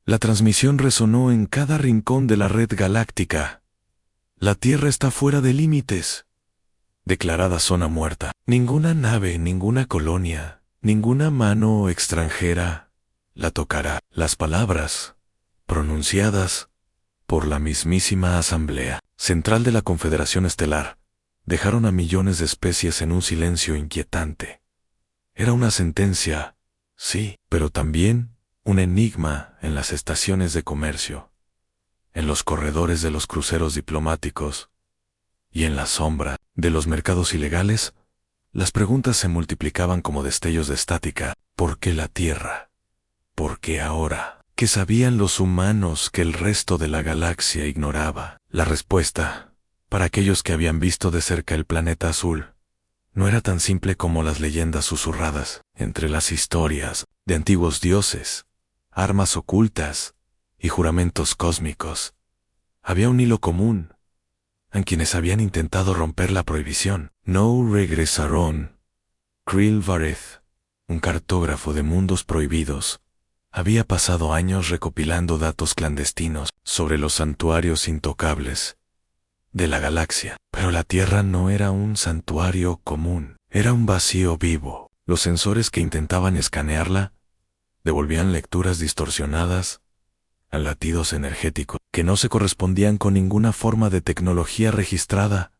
La transmisión resonó en cada rincón de la red galáctica. La Tierra está fuera de límites. Declarada zona muerta. Ninguna nave, ninguna colonia, ninguna mano extranjera la tocará. Las palabras, pronunciadas por la mismísima Asamblea Central de la Confederación Estelar, dejaron a millones de especies en un silencio inquietante. Era una sentencia, sí, pero también un enigma en las estaciones de comercio, en los corredores de los cruceros diplomáticos y en la sombra de los mercados ilegales. Las preguntas se multiplicaban como destellos de estática. ¿Por qué la Tierra? ¿Por qué ahora? ¿Qué sabían los humanos que el resto de la galaxia ignoraba? La respuesta, para aquellos que habían visto de cerca el planeta azul, no era tan simple como las leyendas susurradas entre las historias de antiguos dioses, armas ocultas y juramentos cósmicos. Había un hilo común en quienes habían intentado romper la prohibición. No regresaron. Krill Vareth, un cartógrafo de mundos prohibidos, había pasado años recopilando datos clandestinos sobre los santuarios intocables de la galaxia. Pero la Tierra no era un santuario común, era un vacío vivo. Los sensores que intentaban escanearla devolvían lecturas distorsionadas a latidos energéticos que no se correspondían con ninguna forma de tecnología registrada,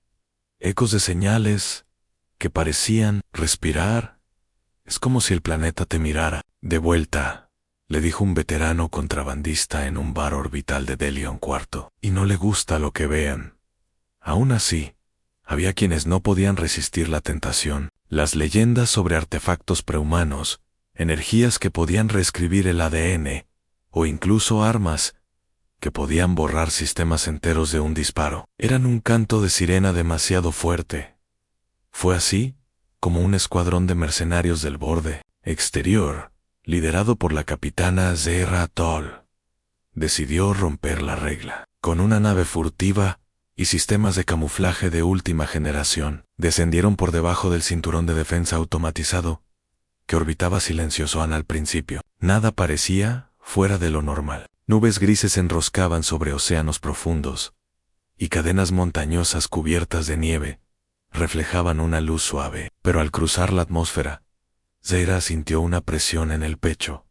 ecos de señales que parecían respirar. Es como si el planeta te mirara. De vuelta, le dijo un veterano contrabandista en un bar orbital de Delion IV, y no le gusta lo que vean. Aún así, había quienes no podían resistir la tentación. Las leyendas sobre artefactos prehumanos, energías que podían reescribir el ADN, o incluso armas que podían borrar sistemas enteros de un disparo, eran un canto de sirena demasiado fuerte. Fue así como un escuadrón de mercenarios del borde exterior, liderado por la capitana Zehra Toll, decidió romper la regla. Con una nave furtiva y sistemas de camuflaje de última generación, descendieron por debajo del cinturón de defensa automatizado que orbitaba silencioso al principio. Nada parecía fuera de lo normal. Nubes grises se enroscaban sobre océanos profundos, y cadenas montañosas cubiertas de nieve reflejaban una luz suave. Pero al cruzar la atmósfera, Zehra sintió una presión en el pecho,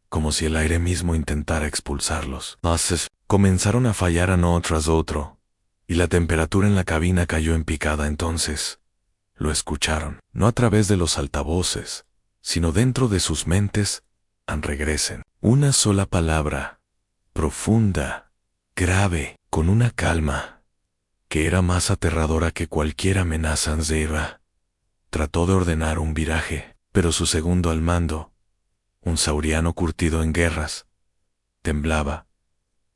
como si el aire mismo intentara expulsarlos. Entonces, comenzaron a fallar uno tras otro, y la temperatura en la cabina cayó en picada. Entonces, lo escucharon, no a través de los altavoces, sino dentro de sus mentes. Regresen. Una sola palabra, profunda, grave, con una calma que era más aterradora que cualquier amenaza. Zehra trató de ordenar un viraje, pero su segundo al mando, un sauriano curtido en guerras, temblaba,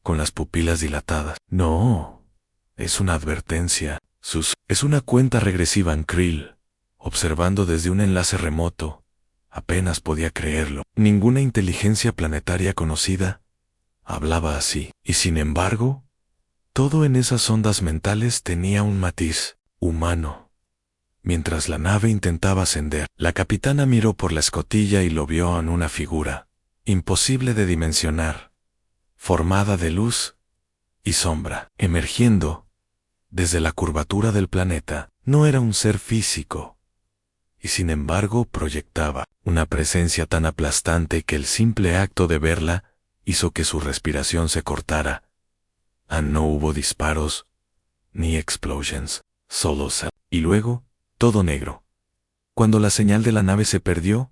con las pupilas dilatadas. No, es una advertencia. Es una cuenta regresiva. Krill, observando desde un enlace remoto, apenas podía creerlo. Ninguna inteligencia planetaria conocida hablaba así. Y sin embargo, todo en esas ondas mentales tenía un matiz humano. Mientras la nave intentaba ascender, la capitana miró por la escotilla y lo vio en una figura imposible de dimensionar, formada de luz y sombra, emergiendo desde la curvatura del planeta. No era un ser físico, y sin embargo proyectaba una presencia tan aplastante que el simple acto de verla hizo que su respiración se cortara. No hubo disparos ni explosions, solo y luego todo negro. Cuando la señal de la nave se perdió,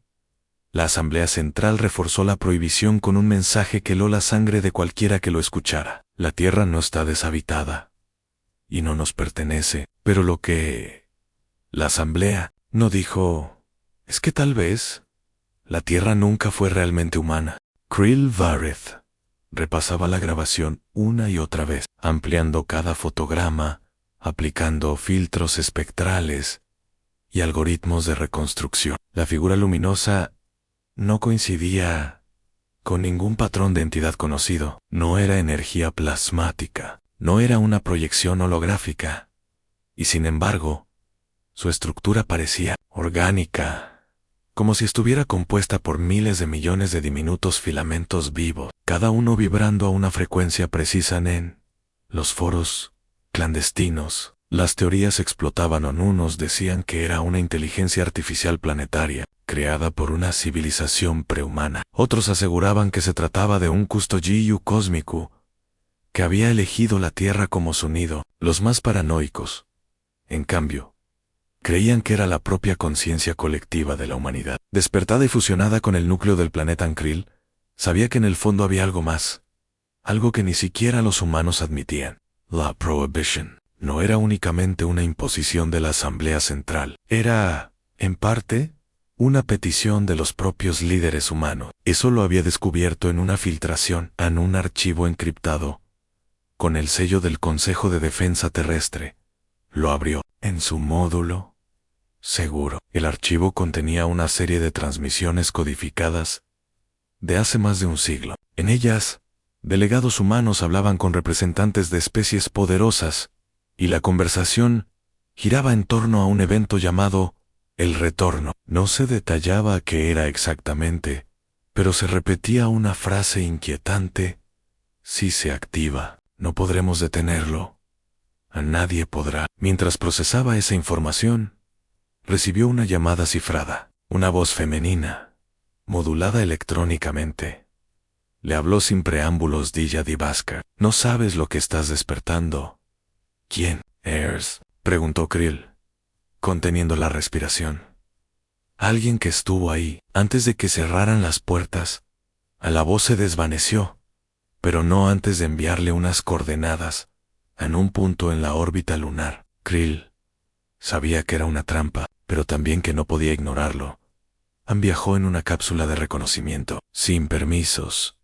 la Asamblea Central reforzó la prohibición con un mensaje que heló la sangre de cualquiera que lo escuchara. La Tierra no está deshabitada y no nos pertenece, pero lo que la Asamblea no dijo es que tal vez la Tierra nunca fue realmente humana. Krill Vareth repasaba la grabación una y otra vez, ampliando cada fotograma, aplicando filtros espectrales y algoritmos de reconstrucción. La figura luminosa no coincidía con ningún patrón de entidad conocido. No era energía plasmática, no era una proyección holográfica, y sin embargo, su estructura parecía orgánica, como si estuviera compuesta por miles de millones de diminutos filamentos vivos, cada uno vibrando a una frecuencia precisa. En los foros clandestinos, las teorías explotaban. Unos decían que era una inteligencia artificial planetaria, creada por una civilización prehumana. Otros aseguraban que se trataba de un custodio cósmico, que había elegido la Tierra como su nido. Los más paranoicos, en cambio, creían que era la propia conciencia colectiva de la humanidad, despertada y fusionada con el núcleo del planeta Ancril. Sabía que en el fondo había algo más, algo que ni siquiera los humanos admitían. La Prohibition no era únicamente una imposición de la Asamblea Central, era, en parte, una petición de los propios líderes humanos. Eso lo había descubierto en una filtración en un archivo encriptado, con el sello del Consejo de Defensa Terrestre. Lo abrió. En su módulo seguro, el archivo contenía una serie de transmisiones codificadas de hace más de un siglo. En ellas, delegados humanos hablaban con representantes de especies poderosas, y la conversación giraba en torno a un evento llamado el retorno. No se detallaba qué era exactamente, pero se repetía una frase inquietante: si se activa, no podremos detenerlo. A nadie podrá. Mientras procesaba esa información, recibió una llamada cifrada. Una voz femenina, modulada electrónicamente, le habló sin preámbulos. Dilla Divaskar. No sabes lo que estás despertando. ¿Quién eres?, preguntó Krill, conteniendo la respiración. Alguien que estuvo ahí antes de que cerraran las puertas. La voz se desvaneció, pero no antes de enviarle unas coordenadas en un punto en la órbita lunar. Krill sabía que era una trampa, pero también que no podía ignorarlo. Viajó en una cápsula de reconocimiento, sin permisos,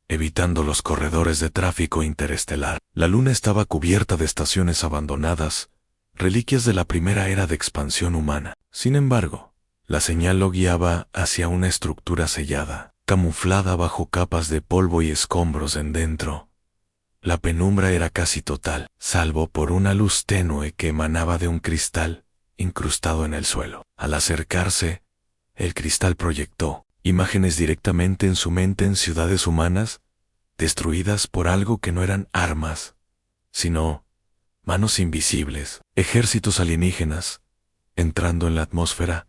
evitando los corredores de tráfico interestelar. La luna estaba cubierta de estaciones abandonadas, reliquias de la primera era de expansión humana. Sin embargo, la señal lo guiaba hacia una estructura sellada, camuflada bajo capas de polvo y escombros en dentro. La penumbra era casi total, salvo por una luz tenue que emanaba de un cristal incrustado en el suelo. Al acercarse, el cristal proyectó imágenes directamente en su mente, en ciudades humanas destruidas por algo que no eran armas, sino manos invisibles, ejércitos alienígenas entrando en la atmósfera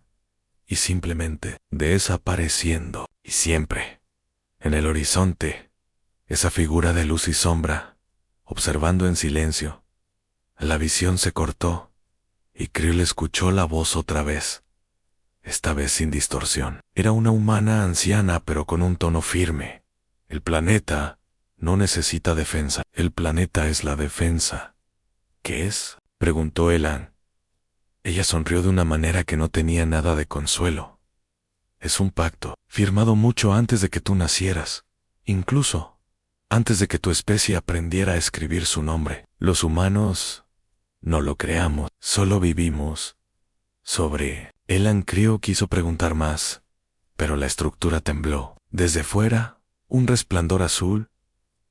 y simplemente desapareciendo. Y siempre, en el horizonte, esa figura de luz y sombra, observando en silencio. La visión se cortó, y Krill escuchó la voz otra vez, esta vez sin distorsión. Era una humana anciana, pero con un tono firme. El planeta no necesita defensa. El planeta es la defensa. ¿Qué es?, preguntó Elan. Ella sonrió de una manera que no tenía nada de consuelo. Es un pacto, firmado mucho antes de que tú nacieras, incluso antes de que tu especie aprendiera a escribir su nombre. Los humanos no lo creamos, solo vivimos sobre. Elan Creo quiso preguntar más, pero la estructura tembló. Desde fuera, un resplandor azul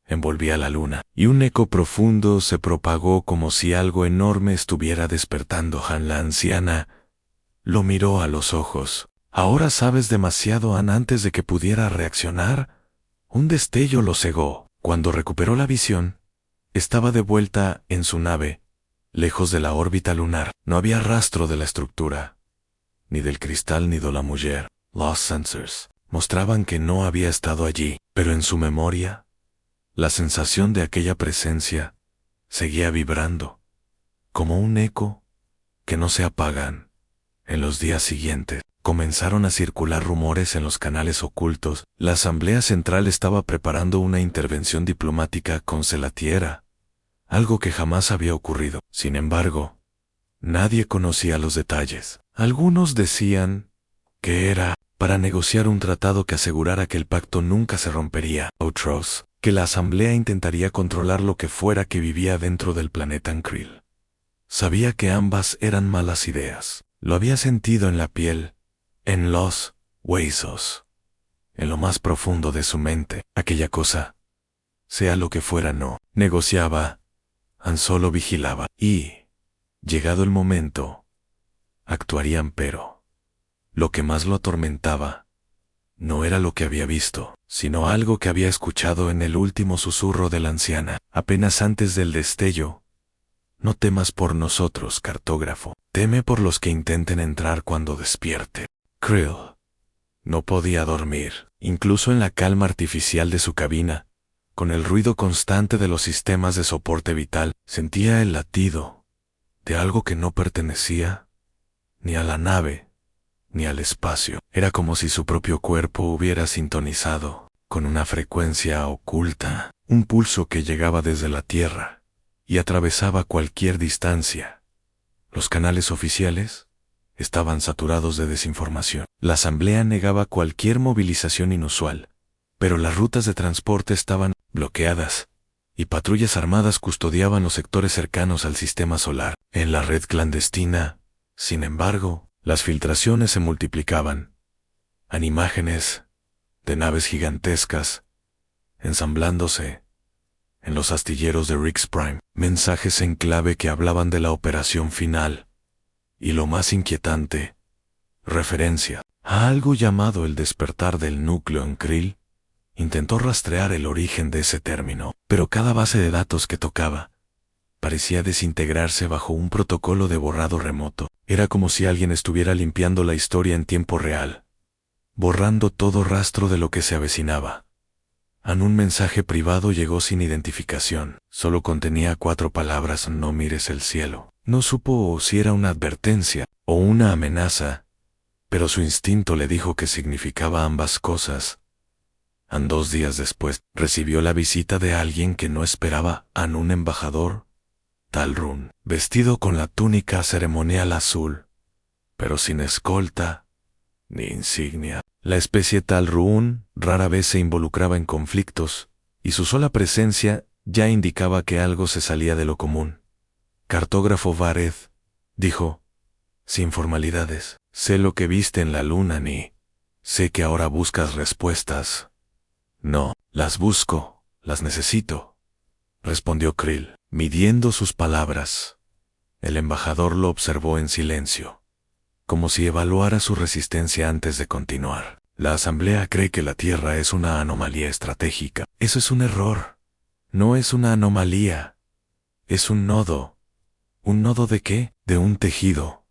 envolvía la luna, y un eco profundo se propagó como si algo enorme estuviera despertando. Han, la anciana, lo miró a los ojos. Ahora sabes demasiado. Antes de que pudiera reaccionar, un destello lo cegó. Cuando recuperó la visión, estaba de vuelta en su nave, lejos de la órbita lunar. No había rastro de la estructura, ni del cristal, ni de la mujer. Los sensors mostraban que no había estado allí, pero en su memoria, la sensación de aquella presencia seguía vibrando, como un eco que no se apagan. En los días siguientes, comenzaron a circular rumores en los canales ocultos. La Asamblea Central estaba preparando una intervención diplomática con Selatiera, algo que jamás había ocurrido. Sin embargo, nadie conocía los detalles. Algunos decían que era para negociar un tratado que asegurara que el pacto nunca se rompería. Otros, que la Asamblea intentaría controlar lo que fuera que vivía dentro del planeta Ancril. Sabía que ambas eran malas ideas. Lo había sentido en la piel, en los huesos, en lo más profundo de su mente. Aquella cosa, sea lo que fuera, no negociaba, solo vigilaba. Y, llegado el momento, actuarían, pero Lo que más lo atormentaba no era lo que había visto, sino algo que había escuchado en el último susurro de la anciana, apenas antes del destello. No temas por nosotros, cartógrafo. Teme por los que intenten entrar cuando despierte. Krill no podía dormir, incluso en la calma artificial de su cabina. Con el ruido constante de los sistemas de soporte vital, sentía el latido de algo que no pertenecía ni a la nave ni al espacio. Era como si su propio cuerpo hubiera sintonizado con una frecuencia oculta, un pulso que llegaba desde la Tierra y atravesaba cualquier distancia. Los canales oficiales estaban saturados de desinformación. La asamblea negaba cualquier movilización inusual, pero las rutas de transporte estaban bloqueadas y patrullas armadas custodiaban los sectores cercanos al sistema solar. En la red clandestina, sin embargo, las filtraciones se multiplicaban. Imágenes de naves gigantescas ensamblándose en los astilleros de Rix Prime, mensajes en clave que hablaban de la operación final, y lo más inquietante, referencia a algo llamado el despertar del núcleo en Krill. Intentó rastrear el origen de ese término, pero cada base de datos que tocaba parecía desintegrarse bajo un protocolo de borrado remoto. Era como si alguien estuviera limpiando la historia en tiempo real, borrando todo rastro de lo que se avecinaba. Un mensaje privado llegó sin identificación. Solo contenía 4 palabras: no mires el cielo. No supo si era una advertencia o una amenaza, pero su instinto le dijo que significaba ambas cosas. 2 días después, recibió la visita de alguien que no esperaba, un embajador, Talrun, vestido con la túnica ceremonial azul, pero sin escolta ni insignia. La especie Talrun rara vez se involucraba en conflictos, y su sola presencia ya indicaba que algo se salía de lo común. Cartógrafo Vared, dijo, sin formalidades, sé lo que viste en la luna, Ni. Sé que ahora buscas respuestas. No, las busco, las necesito, respondió Krill, midiendo sus palabras. El embajador lo observó en silencio, como si evaluara su resistencia antes de continuar. La asamblea cree que la Tierra es una anomalía estratégica. Eso es un error. No es una anomalía. Es un nodo. ¿Un nodo de qué? De un tejido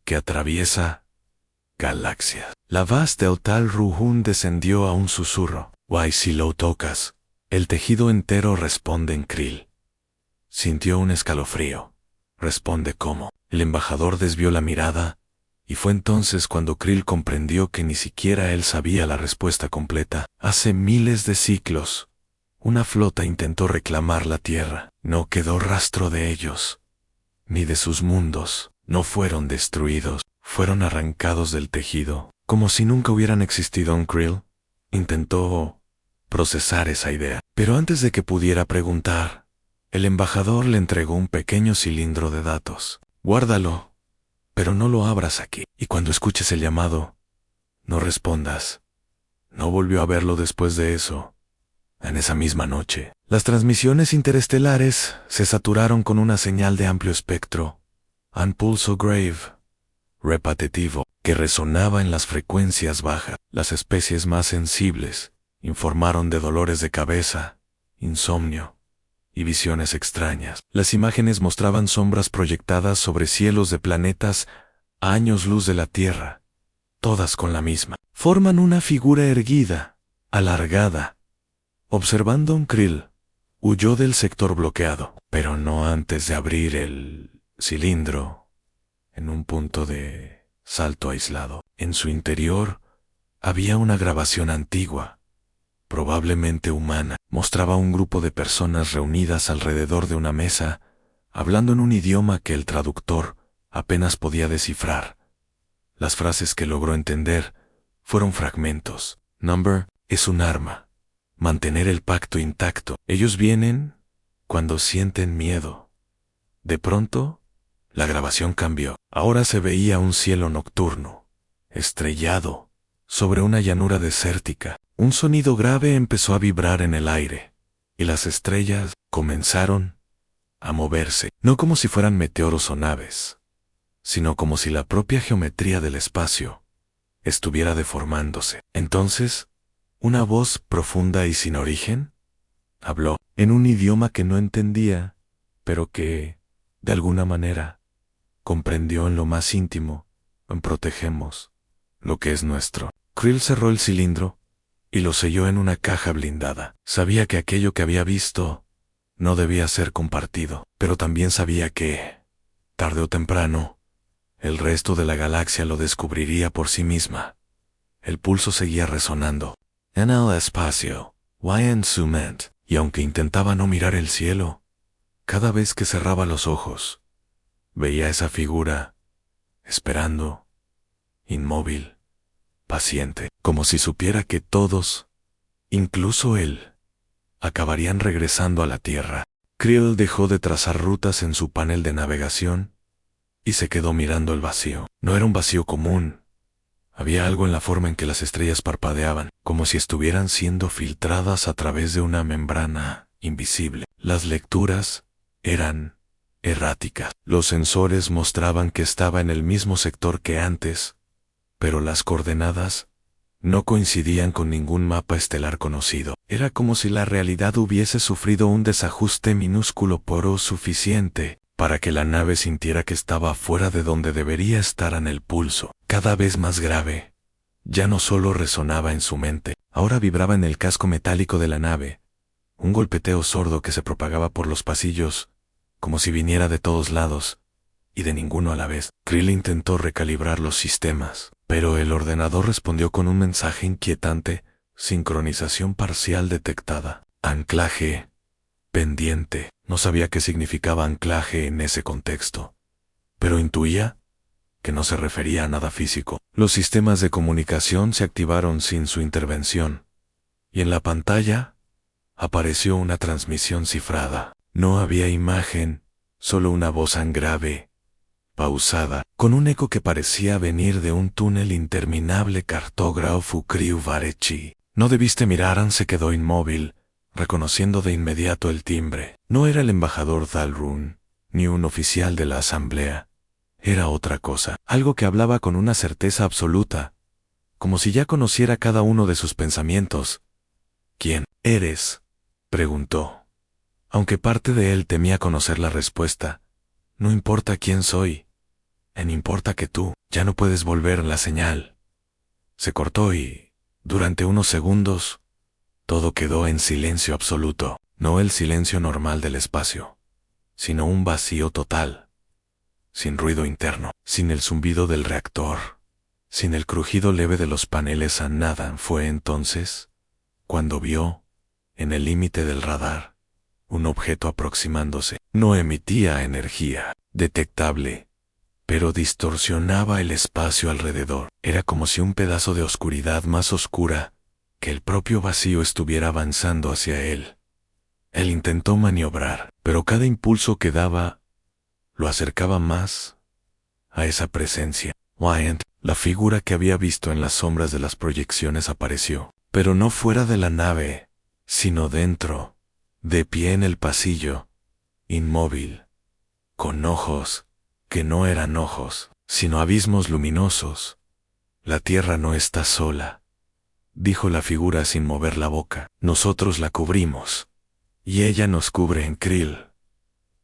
que atraviesa galaxias. La voz del tal Ruhun descendió a un susurro. Guay, si lo tocas, el tejido entero, responde en Krill. Sintió un escalofrío. Responde cómo. El embajador desvió la mirada, y fue entonces cuando Krill comprendió que ni siquiera él sabía la respuesta completa. Hace miles de ciclos, una flota intentó reclamar la Tierra. No quedó rastro de ellos, ni de sus mundos. No fueron destruidos, fueron arrancados del tejido, como si nunca hubieran existido. Krill intentó procesar esa idea, pero antes de que pudiera preguntar, el embajador le entregó un pequeño cilindro de datos. Guárdalo, pero no lo abras aquí, y cuando escuches el llamado, no respondas. No volvió a verlo después de eso. En esa misma noche, las transmisiones interestelares se saturaron con una señal de amplio espectro, un pulso grave, repetitivo, que resonaba en las frecuencias bajas. Las especies más sensibles informaron de dolores de cabeza, insomnio y visiones extrañas. Las imágenes mostraban sombras proyectadas sobre cielos de planetas a años luz de la Tierra, todas con la misma. Forman una figura erguida, alargada. Observando Krill, huyó del sector bloqueado, pero no antes de abrir el cilindro en un punto de salto aislado. En su interior había una grabación antigua, probablemente humana. Mostraba un grupo de personas reunidas alrededor de una mesa, hablando en un idioma que el traductor apenas podía descifrar. Las frases que logró entender fueron fragmentos. Number es un arma. Mantener el pacto intacto. Ellos vienen cuando sienten miedo. De pronto, la grabación cambió. Ahora se veía un cielo nocturno, estrellado, sobre una llanura desértica. Un sonido grave empezó a vibrar en el aire, y las estrellas comenzaron a moverse, no como si fueran meteoros o naves, sino como si la propia geometría del espacio estuviera deformándose. Entonces, una voz profunda y sin origen habló en un idioma que no entendía, pero que, de alguna manera, comprendió en lo más íntimo, en protegemos lo que es nuestro. Krill cerró el cilindro y lo selló en una caja blindada. Sabía que aquello que había visto no debía ser compartido, pero también sabía que, tarde o temprano, el resto de la galaxia lo descubriría por sí misma. El pulso seguía resonando. En el espacio, en su mente, y aunque intentaba no mirar el cielo, cada vez que cerraba los ojos, veía esa figura, esperando, inmóvil, paciente, como si supiera que todos, incluso él, acabarían regresando a la Tierra. Krill dejó de trazar rutas en su panel de navegación y se quedó mirando el vacío. No era un vacío común. Había algo en la forma en que las estrellas parpadeaban, como si estuvieran siendo filtradas a través de una membrana invisible. Las lecturas eran erráticas. Los sensores mostraban que estaba en el mismo sector que antes, pero las coordenadas no coincidían con ningún mapa estelar conocido. Era como si la realidad hubiese sufrido un desajuste minúsculo pero suficiente para que la nave sintiera que estaba fuera de donde debería estar. En el pulso, cada vez más grave, ya no solo resonaba en su mente, ahora vibraba en el casco metálico de la nave, un golpeteo sordo que se propagaba por los pasillos, como si viniera de todos lados, y de ninguno a la vez. Krill intentó recalibrar los sistemas, pero el ordenador respondió con un mensaje inquietante: sincronización parcial detectada. Anclaje pendiente. No sabía qué significaba anclaje en ese contexto, pero intuía que no se refería a nada físico. Los sistemas de comunicación se activaron sin su intervención, y en la pantalla apareció una transmisión cifrada. No había imagen, solo una voz grave, pausada, con un eco que parecía venir de un túnel interminable. Cartógrafo Krill Varechi. No debiste mirar. Ann se quedó inmóvil, reconociendo de inmediato el timbre. No era el embajador Dalrun, ni un oficial de la asamblea. Era otra cosa, algo que hablaba con una certeza absoluta, como si ya conociera cada uno de sus pensamientos. ¿Quién eres?, preguntó. Aunque parte de él temía conocer la respuesta. No importa quién soy. Importa que tú ya no puedes volver. La señal se cortó y, durante unos segundos, todo quedó en silencio absoluto. No el silencio normal del espacio, sino un vacío total. Sin ruido interno, sin el zumbido del reactor, sin el crujido leve de los paneles. Nada. Fue entonces cuando vio, en el límite del radar, un objeto aproximándose. No emitía energía detectable, pero distorsionaba el espacio alrededor. Era como si un pedazo de oscuridad más oscura que el propio vacío estuviera avanzando hacia él. Él intentó maniobrar, pero cada impulso que daba lo acercaba más a esa presencia. Wyant, la figura que había visto en las sombras de las proyecciones, apareció, pero no fuera de la nave, sino dentro, de pie en el pasillo, inmóvil, con ojos que no eran ojos, sino abismos luminosos. La Tierra no está sola, dijo la figura sin mover la boca. Nosotros la cubrimos, y ella nos cubre. En Krill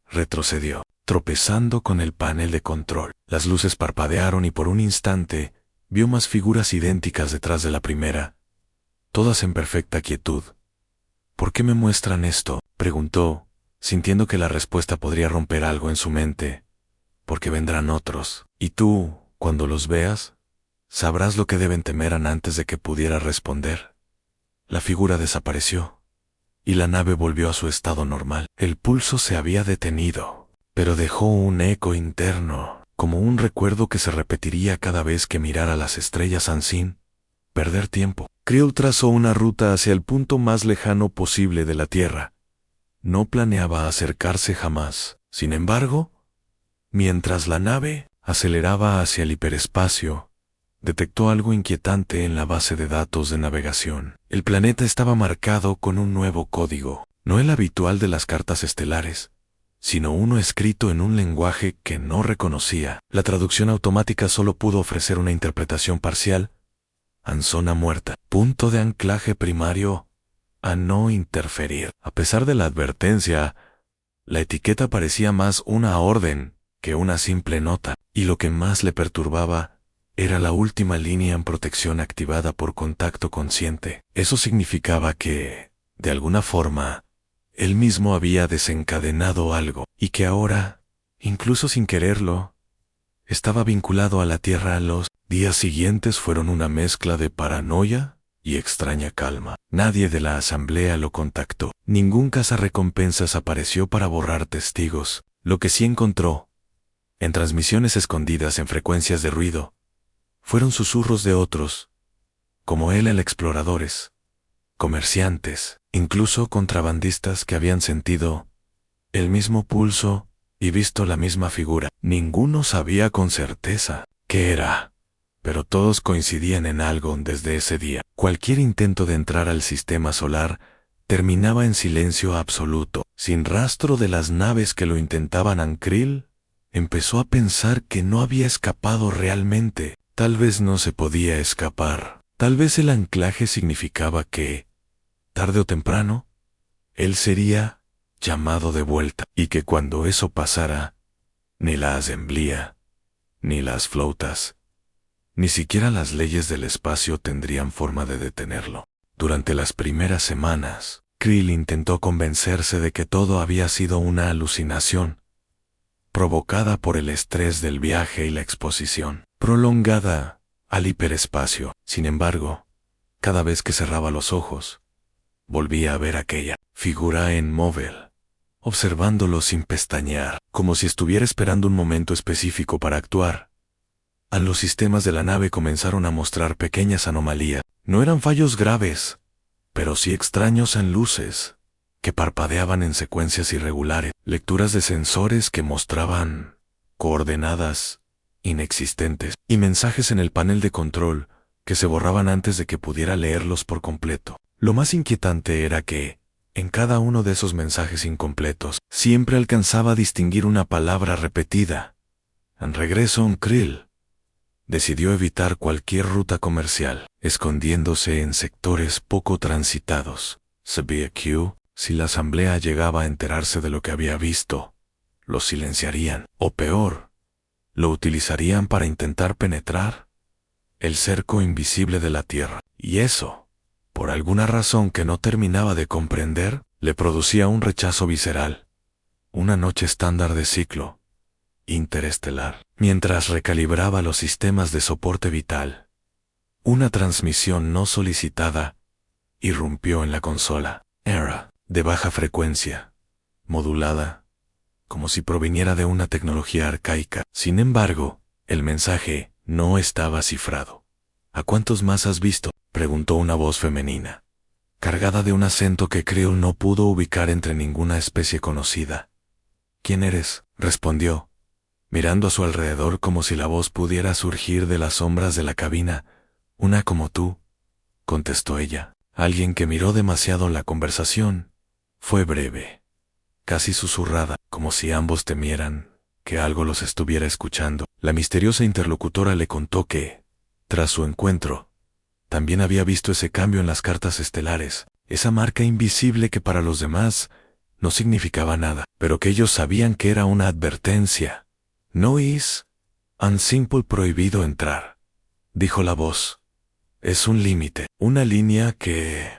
retrocedió, tropezando con el panel de control. Las luces parpadearon y por un instante vio más figuras idénticas detrás de la primera, todas en perfecta quietud. ¿Por qué me muestran esto?, preguntó, sintiendo que la respuesta podría romper algo en su mente. Porque vendrán otros, y tú, cuando los veas, sabrás lo que deben temer. Antes de que pudiera responder, la figura desapareció, y la nave volvió a su estado normal. El pulso se había detenido, pero dejó un eco interno, como un recuerdo que se repetiría cada vez que mirara las estrellas. Sin perder tiempo, Krill trazó una ruta hacia el punto más lejano posible de la Tierra. No planeaba acercarse jamás. Sin embargo, mientras la nave aceleraba hacia el hiperespacio, detectó algo inquietante en la base de datos de navegación. El planeta estaba marcado con un nuevo código, no el habitual de las cartas estelares, sino uno escrito en un lenguaje que no reconocía. La traducción automática solo pudo ofrecer una interpretación parcial, Zona muerta. Punto de anclaje primario. A no interferir. A pesar de la advertencia, la etiqueta parecía más una orden que una simple nota, y lo que más le perturbaba era la última línea en protección activada por contacto consciente. Eso significaba que, de alguna forma, él mismo había desencadenado algo, y que ahora, incluso sin quererlo, estaba vinculado a la Tierra. Los días siguientes fueron una mezcla de paranoia y extraña calma. Nadie de la asamblea lo contactó. Ningún cazarrecompensas apareció para borrar testigos. Lo que sí encontró, en transmisiones escondidas en frecuencias de ruido, fueron susurros de otros, como él, exploradores, comerciantes, incluso contrabandistas que habían sentido el mismo pulso y visto la misma figura. Ninguno sabía con certeza qué era, pero todos coincidían en algo desde ese día. Cualquier intento de entrar al sistema solar terminaba en silencio absoluto. Sin rastro de las naves que lo intentaban, Krill empezó a pensar que no había escapado realmente. Tal vez no se podía escapar. Tal vez el anclaje significaba que, tarde o temprano, él sería llamado de vuelta, y que cuando eso pasara, ni la asamblea, ni las flautas, ni siquiera las leyes del espacio tendrían forma de detenerlo. Durante las primeras semanas, Krill intentó convencerse de que todo había sido una alucinación, provocada por el estrés del viaje y la exposición prolongada al hiperespacio. Sin embargo, cada vez que cerraba los ojos, volvía a ver aquella figura inmóvil, observándolo sin pestañear, como si estuviera esperando un momento específico para actuar. Los sistemas de la nave comenzaron a mostrar pequeñas anomalías. No eran fallos graves, pero sí extraños en luces, que parpadeaban en secuencias irregulares, lecturas de sensores que mostraban coordenadas inexistentes, y mensajes en el panel de control que se borraban antes de que pudiera leerlos por completo. Lo más inquietante era que, en cada uno de esos mensajes incompletos, siempre alcanzaba a distinguir una palabra repetida. En regreso, Krill decidió evitar cualquier ruta comercial, escondiéndose en sectores poco transitados. Sabía que, si la asamblea llegaba a enterarse de lo que había visto, lo silenciarían, o peor, lo utilizarían para intentar penetrar el cerco invisible de la Tierra. Y eso, por alguna razón que no terminaba de comprender, le producía un rechazo visceral. Una noche estándar de ciclo interestelar. Mientras recalibraba los sistemas de soporte vital, una transmisión no solicitada irrumpió en la consola. Era de baja frecuencia, modulada, como si proviniera de una tecnología arcaica. Sin embargo, el mensaje no estaba cifrado. ¿A cuántos más has visto?, preguntó una voz femenina, cargada de un acento que Krill no pudo ubicar entre ninguna especie conocida. ¿Quién eres?, respondió, mirando a su alrededor como si la voz pudiera surgir de las sombras de la cabina. Una como tú, contestó ella. Alguien que miró demasiado la conversación. Fue breve, casi susurrada, como si ambos temieran que algo los estuviera escuchando. La misteriosa interlocutora le contó que, tras su encuentro, también había visto ese cambio en las cartas estelares, esa marca invisible que para los demás no significaba nada, pero que ellos sabían que era una advertencia. No es un simple prohibido entrar, dijo la voz. Es un límite, una línea que,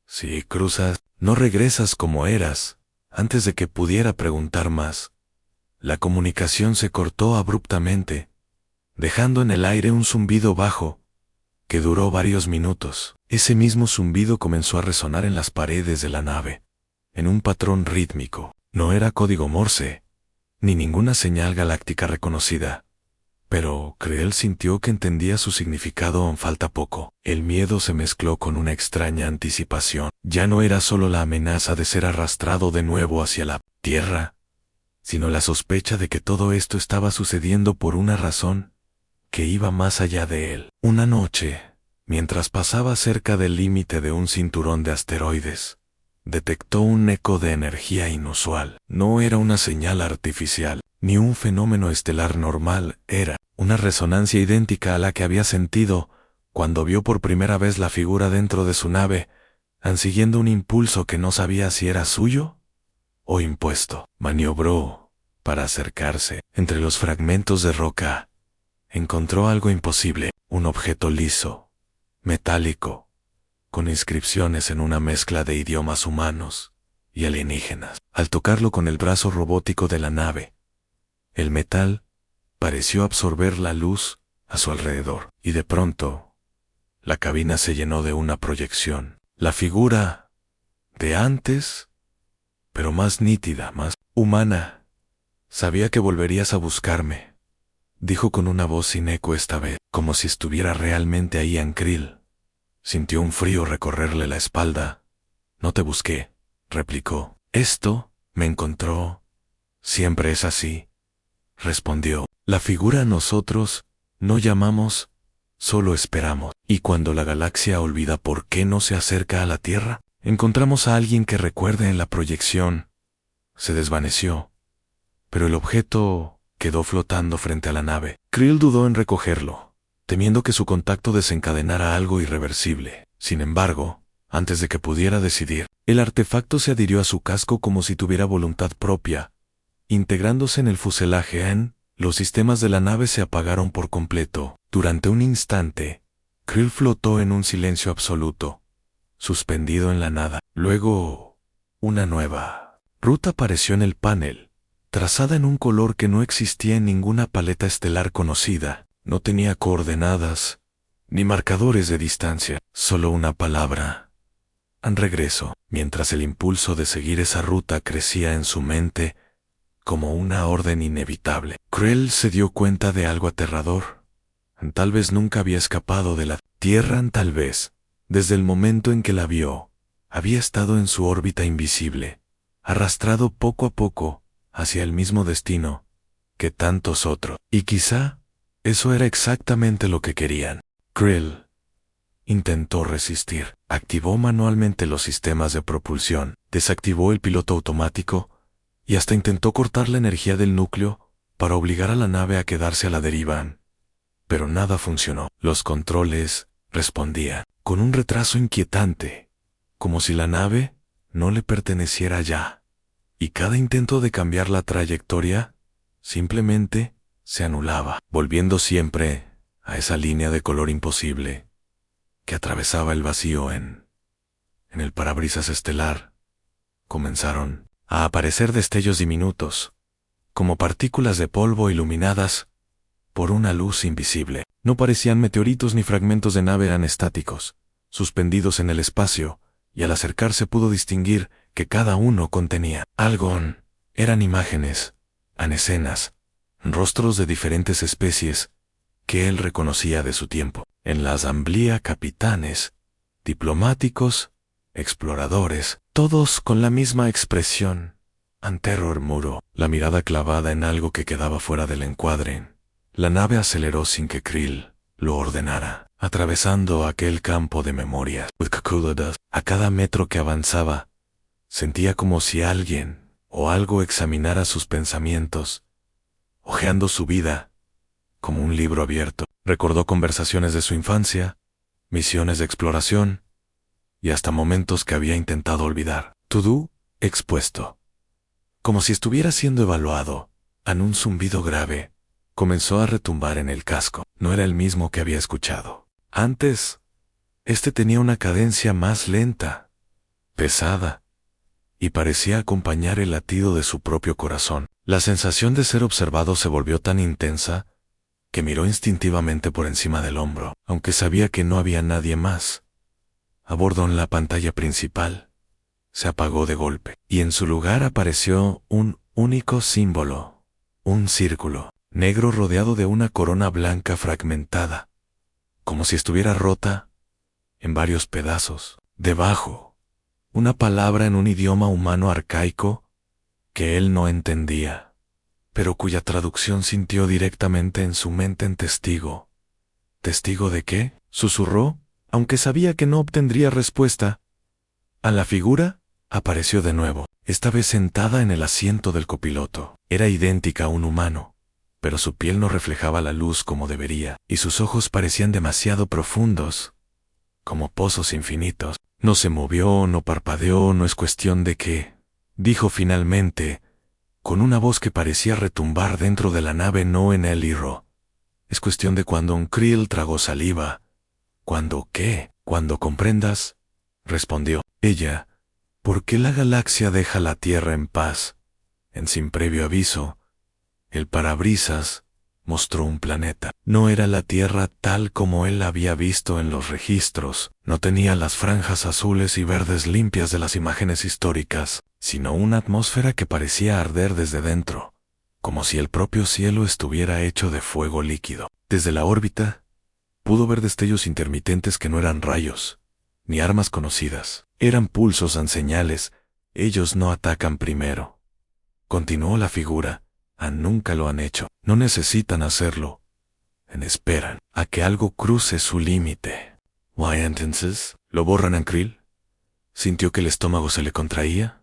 si cruzas, no regresas como eras. Antes de que pudiera preguntar más, la comunicación se cortó abruptamente, dejando en el aire un zumbido bajo, que duró varios minutos. Ese mismo zumbido comenzó a resonar en las paredes de la nave, en un patrón rítmico. No era código Morse, ni ninguna señal galáctica reconocida, pero Krill sintió que entendía su significado. Falta poco. El miedo se mezcló con una extraña anticipación. Ya no era solo la amenaza de ser arrastrado de nuevo hacia la Tierra, sino la sospecha de que todo esto estaba sucediendo por una razón que iba más allá de él. Una noche, mientras pasaba cerca del límite de un cinturón de asteroides, detectó un eco de energía inusual. No era una señal artificial, ni un fenómeno estelar normal. Era una resonancia idéntica a la que había sentido Cuando vio por primera vez la figura dentro de su nave, siguiendo un impulso que no sabía si era suyo o impuesto, maniobró para acercarse. Entre los fragmentos de roca, encontró algo imposible, un objeto liso, metálico, con inscripciones en una mezcla de idiomas humanos y alienígenas. Al tocarlo con el brazo robótico de la nave, el metal pareció absorber la luz a su alrededor, y de pronto, la cabina se llenó de una proyección. La figura de antes, pero más nítida, más humana. Sabía que volverías a buscarme, dijo con una voz sin eco esta vez, como si estuviera realmente ahí en Krill. Sintió un frío recorrerle la espalda. No te busqué, replicó. Esto me encontró. Siempre es así, respondió. La figura nosotros no llamamos, solo esperamos. Y cuando la galaxia olvida por qué no se acerca a la Tierra, encontramos a alguien que recuerde en la proyección. Se desvaneció, pero el objeto quedó flotando frente a la nave. Krill dudó en recogerlo, temiendo que su contacto desencadenara algo irreversible. Sin embargo, antes de que pudiera decidir, el artefacto se adhirió a su casco como si tuviera voluntad propia, integrándose en el fuselaje. Los sistemas de la nave se apagaron por completo. Durante un instante, Krill flotó en un silencio absoluto, suspendido en la nada. Luego, una nueva ruta apareció en el panel, trazada en un color que no existía en ninguna paleta estelar conocida. No tenía coordenadas, ni marcadores de distancia, solo una palabra: regreso. Mientras el impulso de seguir esa ruta crecía en su mente, como una orden inevitable, Krill se dio cuenta de algo aterrador. Tal vez nunca había escapado de la Tierra, tal vez, desde el momento en que la vio, había estado en su órbita invisible, arrastrado poco a poco hacia el mismo destino que tantos otros. Y quizá eso era exactamente lo que querían. Krill intentó resistir. Activó manualmente los sistemas de propulsión, desactivó el piloto automático y hasta intentó cortar la energía del núcleo para obligar a la nave a quedarse a la deriva. Pero nada funcionó. Los controles respondían con un retraso inquietante, como si la nave no le perteneciera ya. Y cada intento de cambiar la trayectoria simplemente se anulaba, volviendo siempre a esa línea de color imposible que atravesaba el vacío. En el parabrisas estelar comenzaron a aparecer destellos diminutos, como partículas de polvo iluminadas por una luz invisible. No parecían meteoritos ni fragmentos de nave, eran estáticos, suspendidos en el espacio, y al acercarse pudo distinguir que cada uno contenía algo. Eran imágenes, escenas, rostros de diferentes especies que él reconocía de su tiempo. En la asamblea, capitanes, diplomáticos, exploradores, todos con la misma expresión. Terror muro, la mirada clavada en algo que quedaba fuera del encuadre. La nave aceleró sin que Krill lo ordenara, atravesando aquel campo de memorias. A cada metro que avanzaba, sentía como si alguien o algo examinara sus pensamientos, hojeando su vida como un libro abierto. Recordó conversaciones de su infancia, misiones de exploración y hasta momentos que había intentado olvidar. Todo expuesto, como si estuviera siendo evaluado. Un zumbido grave comenzó a retumbar en el casco. No era el mismo que había escuchado antes. Este tenía una cadencia más lenta, pesada, y parecía acompañar el latido de su propio corazón. La sensación de ser observado se volvió tan intensa que miró instintivamente por encima del hombro, aunque sabía que no había nadie más. A bordo, en la pantalla principal, se apagó de golpe, y en su lugar apareció un único símbolo, un círculo negro rodeado de una corona blanca fragmentada, como si estuviera rota en varios pedazos. Debajo, una palabra en un idioma humano arcaico que él no entendía, pero cuya traducción sintió directamente en su mente en testigo. ¿Testigo de qué?, susurró, aunque sabía que no obtendría respuesta. A la figura apareció de nuevo, esta vez sentada en el asiento del copiloto. Era idéntica a un humano, pero su piel no reflejaba la luz como debería, y sus ojos parecían demasiado profundos, como pozos infinitos. No se movió, no parpadeó, no es cuestión de que, dijo finalmente, con una voz que parecía retumbar dentro de la nave, no en el hilo. Es cuestión de cuando un Krill tragó saliva. ¿Cuándo qué? Cuando comprendas, respondió ella, ¿por qué la galaxia deja la Tierra en paz? Sin previo aviso, el parabrisas mostró un planeta. No era la Tierra tal como él la había visto en los registros, no tenía las franjas azules y verdes limpias de las imágenes históricas, sino una atmósfera que parecía arder desde dentro, como si el propio cielo estuviera hecho de fuego líquido. Desde la órbita, pudo ver destellos intermitentes que no eran rayos, ni armas conocidas. Eran pulsos en señales. Ellos no atacan primero. Continuó la figura. Nunca lo han hecho. No necesitan hacerlo. Esperan a que algo cruce su límite. Why entonces? ¿Lo borran a Krill? ¿Sintió que el estómago se le contraía?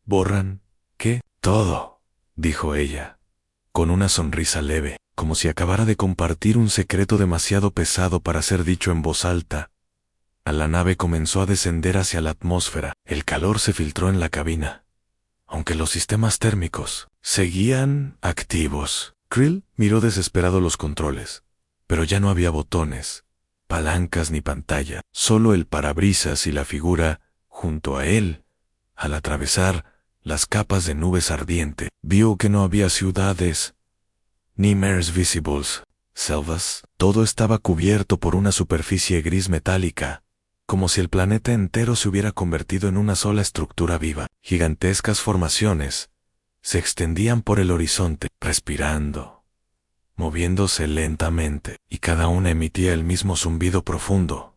¿Borran qué? Todo, dijo ella, con una sonrisa leve, como si acabara de compartir un secreto demasiado pesado para ser dicho en voz alta. La nave comenzó a descender hacia la atmósfera. El calor se filtró en la cabina, aunque los sistemas térmicos seguían activos. Krill miró desesperado los controles, pero ya no había botones, palancas ni pantalla, solo el parabrisas y la figura junto a él. Al atravesar las capas de nubes ardiente, vio que no había ciudades, ni mares visibles, selvas. Todo estaba cubierto por una superficie gris metálica, como si el planeta entero se hubiera convertido en una sola estructura viva. Gigantescas formaciones se extendían por el horizonte, respirando, moviéndose lentamente, y cada una emitía el mismo zumbido profundo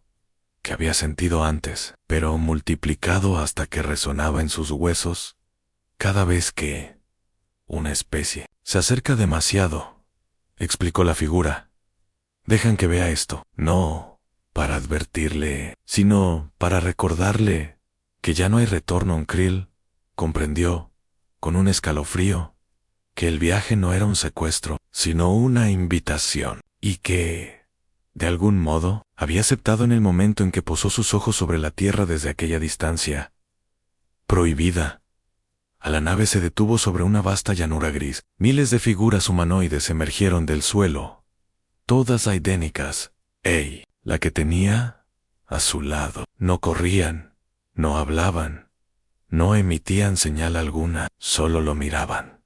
que había sentido antes, pero multiplicado hasta que resonaba en sus huesos cada vez que una especie se acerca demasiado, explicó la figura. Dejan que vea esto. No para advertirle, sino para recordarle que ya no hay retorno en Krill. Comprendió, con un escalofrío, que el viaje no era un secuestro, sino una invitación, y que, de algún modo, había aceptado en el momento en que posó sus ojos sobre la Tierra desde aquella distancia prohibida. La nave se detuvo sobre una vasta llanura gris. Miles de figuras humanoides emergieron del suelo, todas idénticas. La que tenía a su lado. No corrían, no hablaban, no emitían señal alguna, solo lo miraban,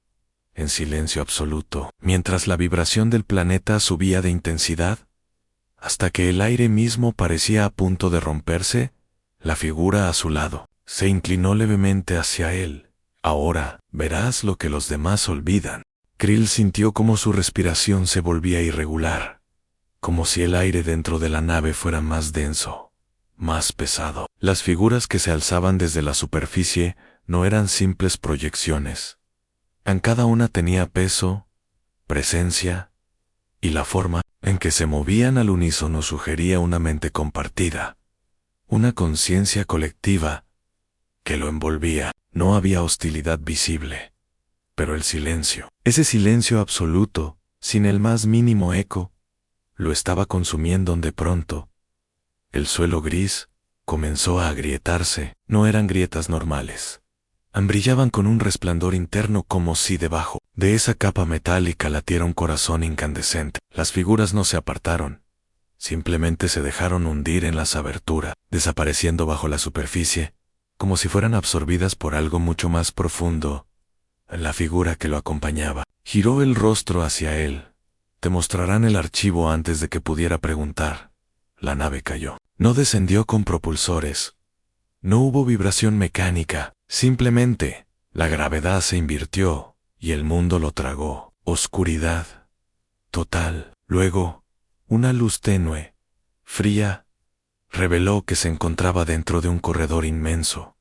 en silencio absoluto, mientras la vibración del planeta subía de intensidad, hasta que el aire mismo parecía a punto de romperse. La figura a su lado se inclinó levemente hacia él. Ahora verás lo que los demás olvidan. Krill sintió cómo su respiración se volvía irregular, como si el aire dentro de la nave fuera más denso, más pesado. Las figuras que se alzaban desde la superficie no eran simples proyecciones. En cada una tenía peso, presencia, y la forma en que se movían al unísono sugería una mente compartida, una conciencia colectiva que lo envolvía. No había hostilidad visible, pero el silencio, ese silencio absoluto, sin el más mínimo eco, lo estaba consumiendo. De pronto, el suelo gris comenzó a agrietarse. No eran grietas normales. Brillaban con un resplandor interno, como si debajo de esa capa metálica latiera un corazón incandescente. Las figuras no se apartaron, simplemente se dejaron hundir en las aberturas, desapareciendo bajo la superficie, como si fueran absorbidas por algo mucho más profundo. La figura que lo acompañaba giró el rostro hacia él. Te mostrarán el archivo. Antes de que pudiera preguntar, la nave cayó. No descendió con propulsores. No hubo vibración mecánica. Simplemente, la gravedad se invirtió, y el mundo lo tragó. Oscuridad total. Luego, una luz tenue, fría, reveló que se encontraba dentro de un corredor inmenso,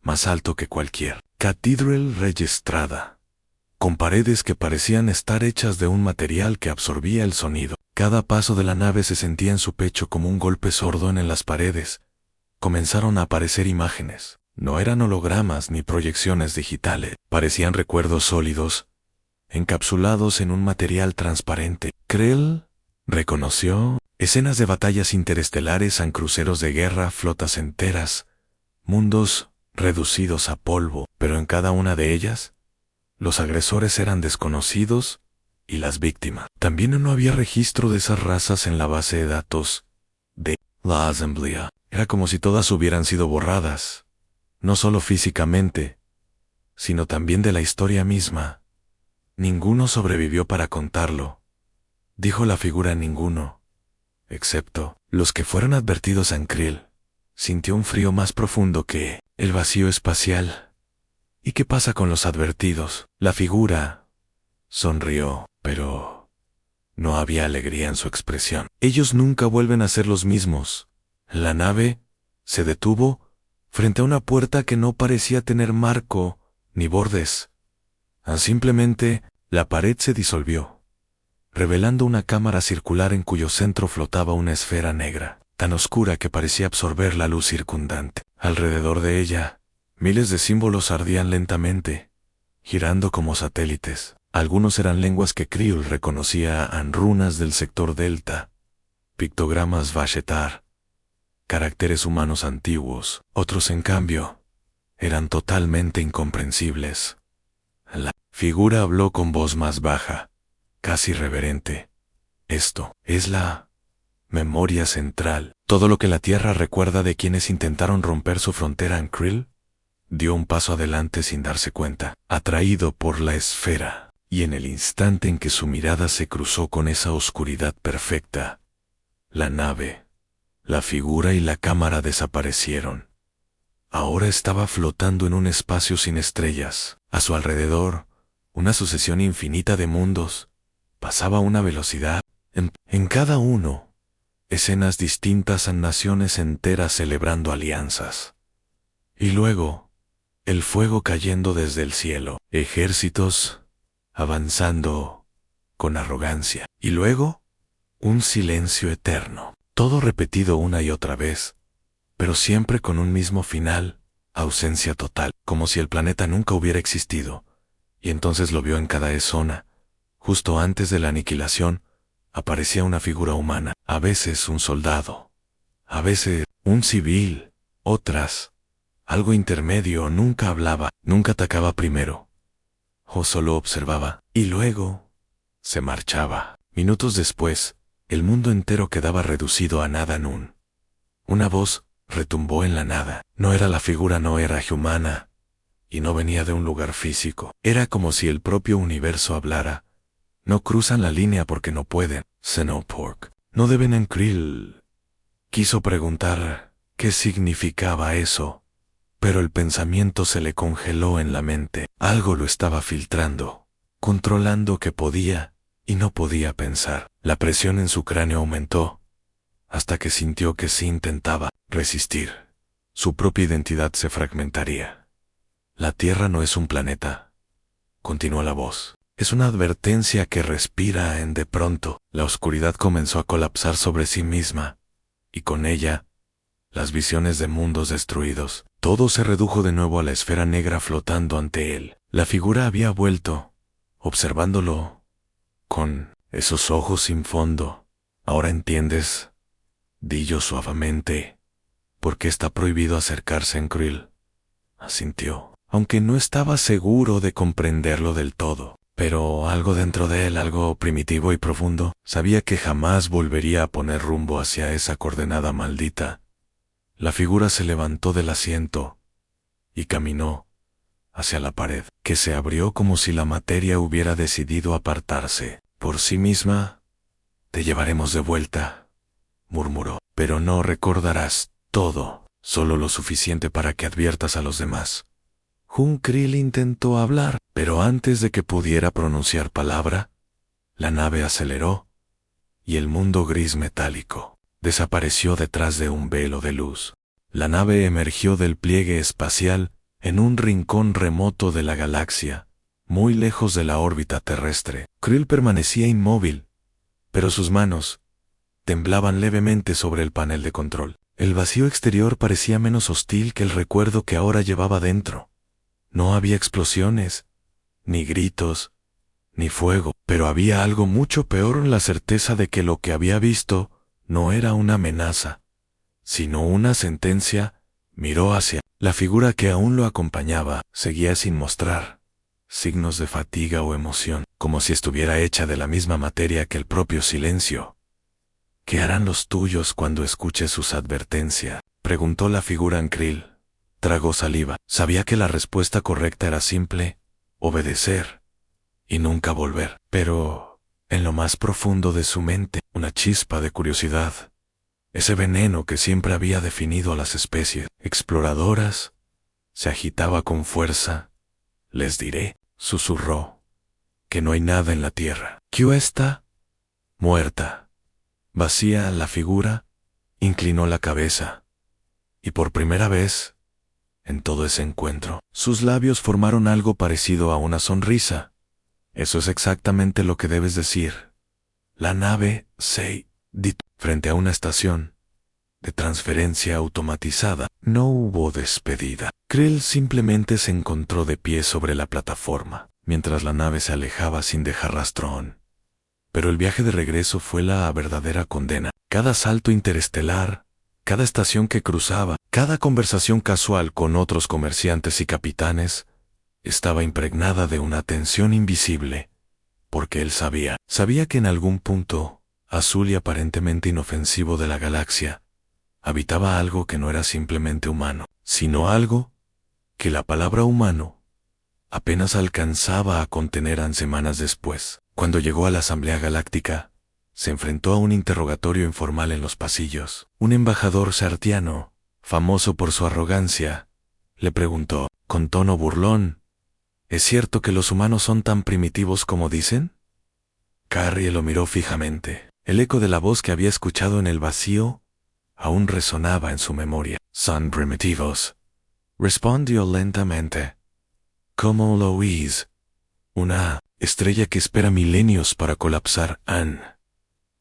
más alto que cualquier catedral registrada, con paredes que parecían estar hechas de un material que absorbía el sonido. Cada paso de la nave se sentía en su pecho como un golpe sordo. En las paredes comenzaron a aparecer imágenes. No eran hologramas ni proyecciones digitales, parecían recuerdos sólidos, encapsulados en un material transparente. Krill reconoció escenas de batallas interestelares en cruceros de guerra, flotas enteras, mundos reducidos a polvo, pero en cada una de ellas, los agresores eran desconocidos y las víctimas. También no había registro de esas razas en la base de datos de la Asamblea. Era como si todas hubieran sido borradas, no solo físicamente, sino también de la historia misma. Ninguno sobrevivió para contarlo, dijo la figura. Ninguno, excepto los que fueron advertidos. En Krill sintió un frío más profundo que el vacío espacial. ¿Y qué pasa con los advertidos? La figura sonrió, pero no había alegría en su expresión. Ellos nunca vuelven a ser los mismos. La nave se detuvo frente a una puerta que no parecía tener marco ni bordes. Simplemente, la pared se disolvió, revelando una cámara circular en cuyo centro flotaba una esfera negra, tan oscura que parecía absorber la luz circundante. Alrededor de ella, miles de símbolos ardían lentamente, girando como satélites. Algunos eran lenguas que Krill reconocía, runas del sector Delta, pictogramas Vashetar, caracteres humanos antiguos. Otros, en cambio, eran totalmente incomprensibles. La figura habló con voz más baja, casi reverente. Esto es la memoria central. Todo lo que la Tierra recuerda de quienes intentaron romper su frontera. En Krill dio un paso adelante sin darse cuenta, atraído por la esfera, y en el instante en que su mirada se cruzó con esa oscuridad perfecta, la nave, la figura y la cámara desaparecieron. Ahora estaba flotando en un espacio sin estrellas. A su alrededor, una sucesión infinita de mundos pasaba a una velocidad. En cada uno, escenas distintas, naciones enteras celebrando alianzas. Y luego, el fuego cayendo desde el cielo, ejércitos avanzando con arrogancia. Y luego, un silencio eterno. Todo repetido una y otra vez, pero siempre con un mismo final: ausencia total, como si el planeta nunca hubiera existido. Y entonces lo vio en cada zona. Justo antes de la aniquilación, aparecía una figura humana, a veces un soldado, a veces un civil, otras algo intermedio. Nunca hablaba, nunca atacaba primero, o solo observaba, y luego se marchaba. Minutos después, el mundo entero quedaba reducido a nada. Una voz retumbó en la nada. No era la figura, no era humana, y no venía de un lugar físico. Era como si el propio universo hablara. No cruzan la línea porque no pueden. Xenopork. No deben. En Krill quiso preguntar qué significaba eso, pero el pensamiento se le congeló en la mente. Algo lo estaba filtrando, controlando que podía y no podía pensar. La presión en su cráneo aumentó, hasta que sintió que si intentaba resistir, su propia identidad se fragmentaría. La Tierra no es un planeta, continuó la voz. Es una advertencia que respira. De pronto, la oscuridad comenzó a colapsar sobre sí misma, y con ella, las visiones de mundos destruidos. Todo se redujo de nuevo a la esfera negra flotando ante él. La figura había vuelto, observándolo con esos ojos sin fondo. Ahora entiendes, dijo suavemente, por qué está prohibido acercarse. En Krill asintió, aunque no estaba seguro de comprenderlo del todo. Pero algo dentro de él, algo primitivo y profundo, sabía que jamás volvería a poner rumbo hacia esa coordenada maldita. La figura se levantó del asiento y caminó hacia la pared, que se abrió como si la materia hubiera decidido apartarse por sí misma. Te llevaremos de vuelta, murmuró, pero no recordarás todo, solo lo suficiente para que adviertas a los demás. Krill intentó hablar, pero antes de que pudiera pronunciar palabra, la nave aceleró, y el mundo gris metálico desapareció detrás de un velo de luz. La nave emergió del pliegue espacial en un rincón remoto de la galaxia, muy lejos de la órbita terrestre. Krill permanecía inmóvil, pero sus manos temblaban levemente sobre el panel de control. El vacío exterior parecía menos hostil que el recuerdo que ahora llevaba dentro. No había explosiones, ni gritos, ni fuego, pero había algo mucho peor en la certeza de que lo que había visto no era una amenaza, sino una sentencia. Miró hacia la figura que aún lo acompañaba, seguía sin mostrar signos de fatiga o emoción, como si estuviera hecha de la misma materia que el propio silencio. ¿Qué harán los tuyos cuando escuches sus advertencias?, preguntó la figura en Krill. Tragó saliva. Sabía que la respuesta correcta era simple: obedecer y nunca volver. Pero, en lo más profundo de su mente, una chispa de curiosidad. Ese veneno que siempre había definido a las especies exploradoras se agitaba con fuerza. Les diré, susurró, que no hay nada en la tierra. Q está muerta. Vacía la figura, inclinó la cabeza. Y por primera vez, en todo ese encuentro, sus labios formaron algo parecido a una sonrisa. Eso es exactamente lo que debes decir. La nave se detuvo frente a una estación de transferencia automatizada. No hubo despedida. Krill simplemente se encontró de pie sobre la plataforma, mientras la nave se alejaba sin dejar rastro. Pero el viaje de regreso fue la verdadera condena. Cada salto interestelar, cada estación que cruzaba, cada conversación casual con otros comerciantes y capitanes, estaba impregnada de una tensión invisible, porque él sabía que en algún punto, azul y aparentemente inofensivo de la galaxia, habitaba algo que no era simplemente humano, sino algo que la palabra humano apenas alcanzaba a contener. Semanas después, cuando llegó a la Asamblea Galáctica, se enfrentó a un interrogatorio informal en los pasillos. Un embajador sartiano, famoso por su arrogancia, le preguntó, con tono burlón: ¿es cierto que los humanos son tan primitivos como dicen? Carrie lo miró fijamente. El eco de la voz que había escuchado en el vacío aún resonaba en su memoria. Son primitivos, respondió lentamente. Como Louise, una estrella que espera milenios para colapsar.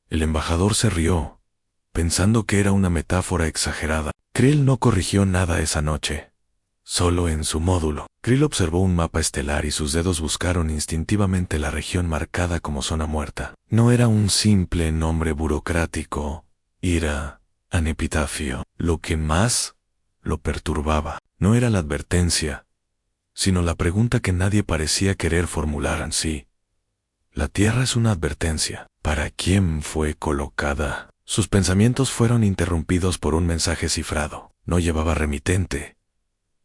El embajador se rió, pensando que era una metáfora exagerada. Krill no corrigió nada esa noche. Solo en su módulo, Krill observó un mapa estelar y sus dedos buscaron instintivamente la región marcada como zona muerta. No era un simple nombre burocrático, era un epitafio. Lo que más lo perturbaba no era la advertencia, sino la pregunta que nadie parecía querer formular en sí. La Tierra es una advertencia. ¿Para quién fue colocada? Sus pensamientos fueron interrumpidos por un mensaje cifrado. No llevaba remitente.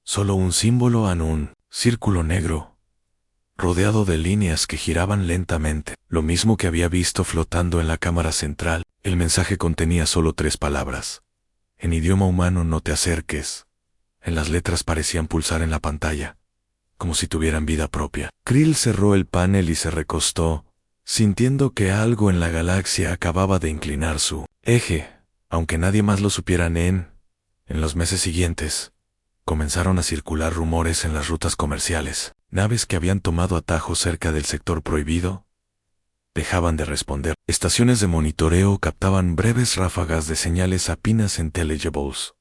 Solo un símbolo en un círculo negro, rodeado de líneas que giraban lentamente. Lo mismo que había visto flotando en la cámara central. El mensaje contenía solo 3 palabras. En idioma humano: no te acerques. En las letras parecían pulsar en la pantalla, como si tuvieran vida propia. Krill cerró el panel y se recostó, sintiendo que algo en la galaxia acababa de inclinar su eje. Aunque nadie más lo supiera, en los meses siguientes, comenzaron a circular rumores en las rutas comerciales. Naves que habían tomado atajos cerca del sector prohibido dejaban de responder. Estaciones de monitoreo captaban breves ráfagas de señales apenas intelligibles,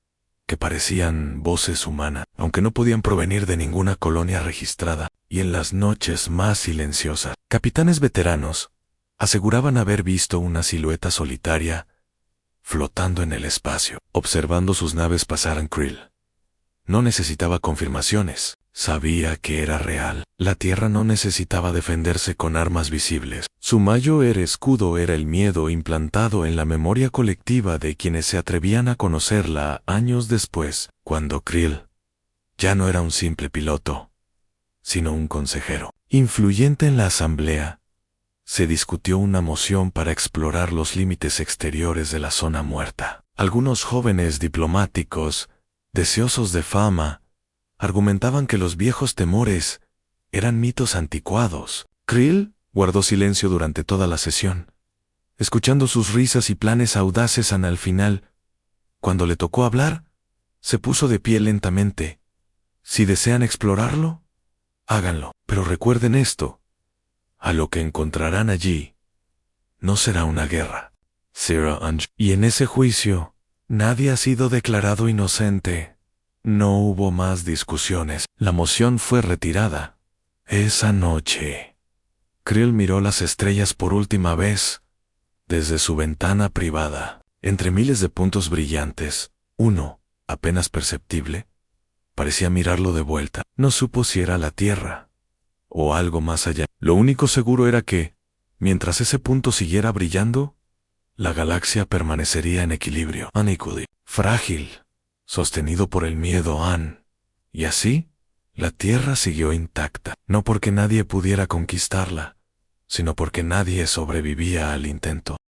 que parecían voces humanas, aunque no podían provenir de ninguna colonia registrada. Y en las noches más silenciosas, capitanes veteranos aseguraban haber visto una silueta solitaria flotando en el espacio, observando sus naves pasar. En Krill no necesitaba confirmaciones, sabía que era real. La Tierra no necesitaba defenderse con armas visibles. Su mayor escudo era el miedo implantado en la memoria colectiva de quienes se atrevían a conocerla años después, cuando Krill ya no era un simple piloto, sino un consejero influyente en la asamblea. Se discutió una moción para explorar los límites exteriores de la zona muerta. Algunos jóvenes diplomáticos, deseosos de fama, argumentaban que los viejos temores eran mitos anticuados. Krill guardó silencio durante toda la sesión, escuchando sus risas y planes audaces. Al final, cuando le tocó hablar, se puso de pie lentamente. Si desean explorarlo, háganlo, pero recuerden esto: a lo que encontrarán allí no será una guerra, y en ese juicio nadie ha sido declarado inocente. No hubo más discusiones. La moción fue retirada. Esa noche, Creel miró las estrellas por última vez, desde su ventana privada. Entre miles de puntos brillantes, uno, apenas perceptible, parecía mirarlo de vuelta. No supo si era la Tierra o algo más allá. Lo único seguro era que, mientras ese punto siguiera brillando, la galaxia permanecería en equilibrio. Unequally, frágil, sostenido por el miedo y así, la Tierra siguió intacta, no porque nadie pudiera conquistarla, sino porque nadie sobrevivía al intento.